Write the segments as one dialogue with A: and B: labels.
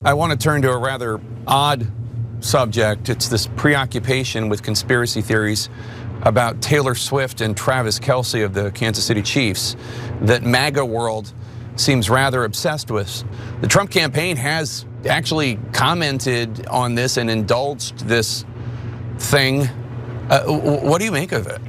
A: I want to turn to a rather odd subject. It's this preoccupation with conspiracy theories about Taylor Swift and Travis Kelce of the Kansas City Chiefs that MAGA world seems rather obsessed with. The Trump campaign has actually commented on this and indulged this thing. What do you make of it?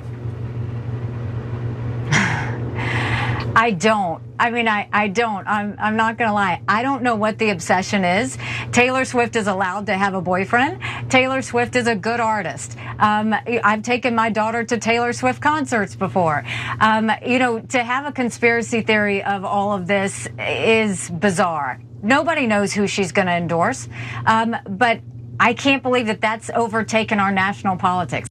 B: I don't. I mean, I don't. I'm not going to lie. I don't know what the obsession is. Taylor Swift is allowed to have a boyfriend. Taylor Swift is a good artist. I've taken my daughter to Taylor Swift concerts before. To have a conspiracy theory of all of this is bizarre. Nobody knows who she's going to endorse. But I can't believe that that's overtaken our national politics.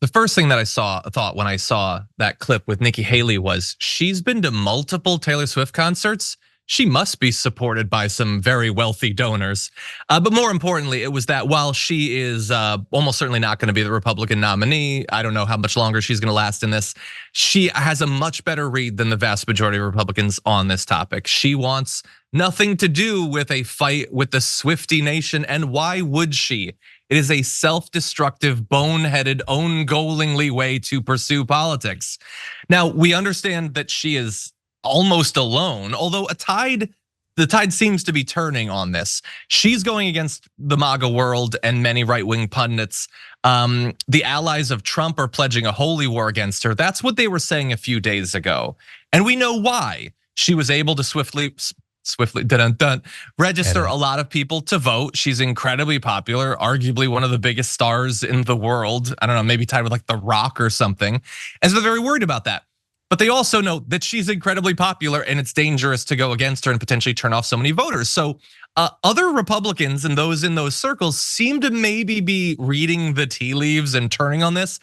C: The first thing that I thought when I saw that clip with Nikki Haley was she's been to multiple Taylor Swift concerts. She must be supported by some very wealthy donors. But more importantly, it was that while she is almost certainly not going to be the Republican nominee, I don't know how much longer she's going to last in this. She has a much better read than the vast majority of Republicans on this topic. She wants nothing to do with a fight with the Swiftie nation, and why would she? It is a self-destructive, boneheaded, own-goalingly way to pursue politics. Now, we understand that she is almost alone, although the tide seems to be turning on this. She's going against the MAGA world and many right-wing pundits. The allies of Trump are pledging a holy war against her. That's what they were saying a few days ago. And we know why. She was able to swiftly register a lot of people to vote. She's incredibly popular, arguably one of the biggest stars in the world. I don't know, maybe tied with like The Rock or something. And so they're very worried about that. But they also know that she's incredibly popular and it's dangerous to go against her and potentially turn off so many voters. So other Republicans and those in those circles seem to maybe be reading the tea leaves and turning on this.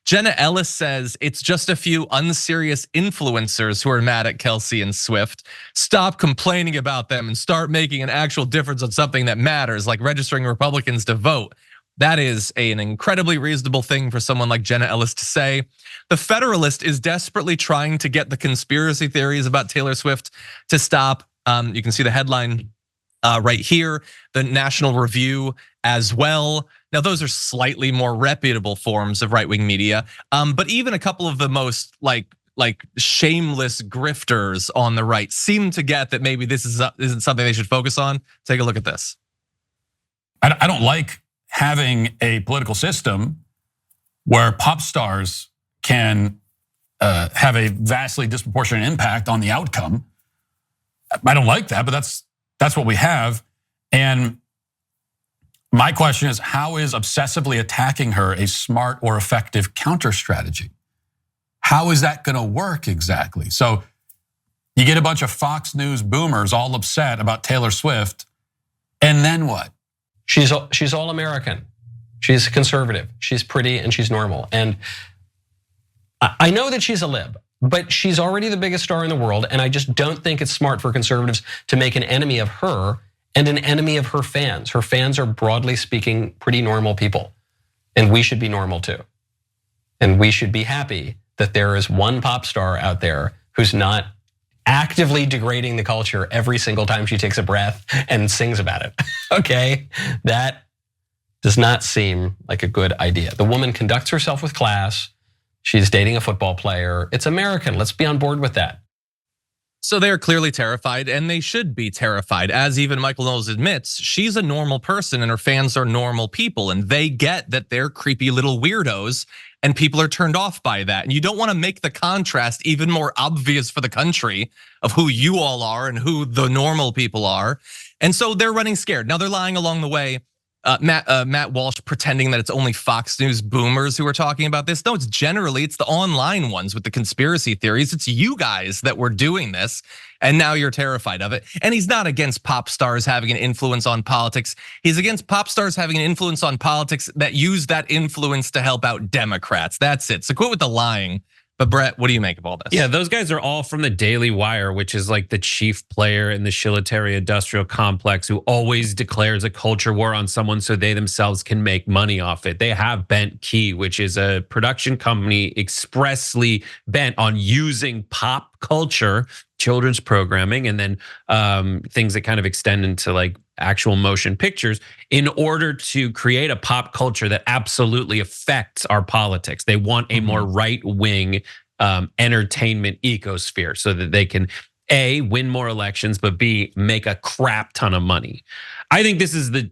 C: Jenna Ellis says it's just a few unserious influencers who are mad at Kelce and Swift. Stop complaining about them and start making an actual difference on something that matters, like registering Republicans to vote. That is an incredibly reasonable thing for someone like Jenna Ellis to say. The Federalist is desperately trying to get the conspiracy theories about Taylor Swift to stop. You can see the headline right here, the National Review as well. Now, those are slightly more reputable forms of right-wing media, but even a couple of the most like shameless grifters on the right seem to get that maybe this isn't something they should focus on. Take a look at this.
D: I don't like having a political system where pop stars can have a vastly disproportionate impact on the outcome. I don't like that, but that's what we have. And my question is, how is obsessively attacking her a smart or effective counter strategy? How is that going to work exactly? So you get a bunch of Fox News boomers all upset about Taylor Swift, and then what?
E: She's all American. She's conservative. She's pretty and she's normal. And I know that she's a lib, but she's already the biggest star in the world. And I just don't think it's smart for conservatives to make an enemy of her and an enemy of her fans. Her fans are, broadly speaking, pretty normal people. And we should be normal too. And we should be happy that there is one pop star out there who's not actively degrading the culture every single time she takes a breath and sings about it. Okay, that does not seem like a good idea. The woman conducts herself with class. She's dating a football player. It's American. Let's be on board with that.
C: So they're clearly terrified, and they should be terrified. As even Michael Knowles admits, she's a normal person and her fans are normal people, and they get that they're creepy little weirdos, and people are turned off by that. And you don't want to make the contrast even more obvious for the country of who you all are and who the normal people are. And so they're running scared. Now they're lying along the way. Matt Walsh pretending that it's only Fox News boomers who are talking about this. No, it's the online ones with the conspiracy theories. It's you guys that were doing this, and now you're terrified of it. And he's not against pop stars having an influence on politics. He's against pop stars having an influence on politics that use that influence to help out Democrats. That's it. So quit with the lying. But Brett, what do you make of all this?
F: Yeah, those guys are all from the Daily Wire, which is like the chief player in the military industrial complex who always declares a culture war on someone so they themselves can make money off it. They have Bent Key, which is a production company expressly bent on using pop culture, children's programming, and then things that kind of extend into like actual motion pictures in order to create a pop culture that absolutely affects our politics. They want a more right-wing entertainment ecosphere so that they can A, win more elections, but B, make a crap ton of money. I think this is the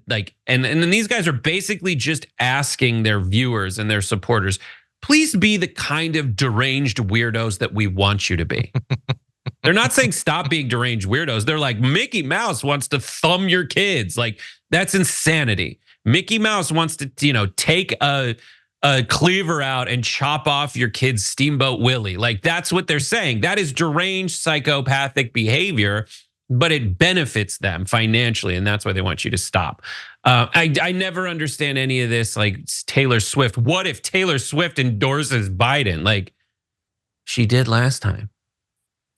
F: and then these guys are basically just asking their viewers and their supporters, please be the kind of deranged weirdos that we want you to be. They're not saying stop being deranged weirdos. They're like, Mickey Mouse wants to thumb your kids. Like, that's insanity. Mickey Mouse wants to, take a cleaver out and chop off your kid's Steamboat Willie. Like, that's what they're saying. That is deranged psychopathic behavior, but it benefits them financially, and that's why they want you to stop. I never understand any of this, like Taylor Swift. What if Taylor Swift endorses Biden? Like she did last time.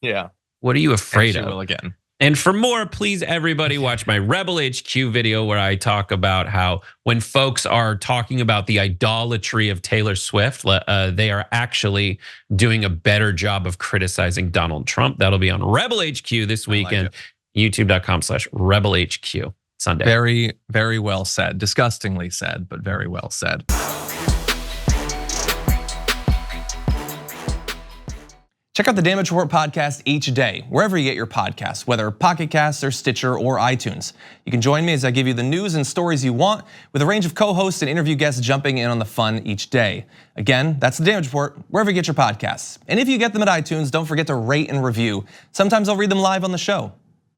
C: Yeah.
F: What are you afraid of?
C: She will again.
F: And for more, please everybody watch my Rebel HQ video where I talk about how when folks are talking about the idolatry of Taylor Swift, they are actually doing a better job of criticizing Donald Trump. That'll be on Rebel HQ this weekend, youtube.com/RebelHQ Sunday.
C: Very, very well said. Disgustingly said, but very well said.
G: Check out the Damage Report podcast each day, wherever you get your podcasts, whether Pocket Casts or Stitcher or iTunes. You can join me as I give you the news and stories you want, with a range of co-hosts and interview guests jumping in on the fun each day. Again, that's the Damage Report, wherever you get your podcasts. And if you get them at iTunes, don't forget to rate and review. Sometimes I'll read them live on the show.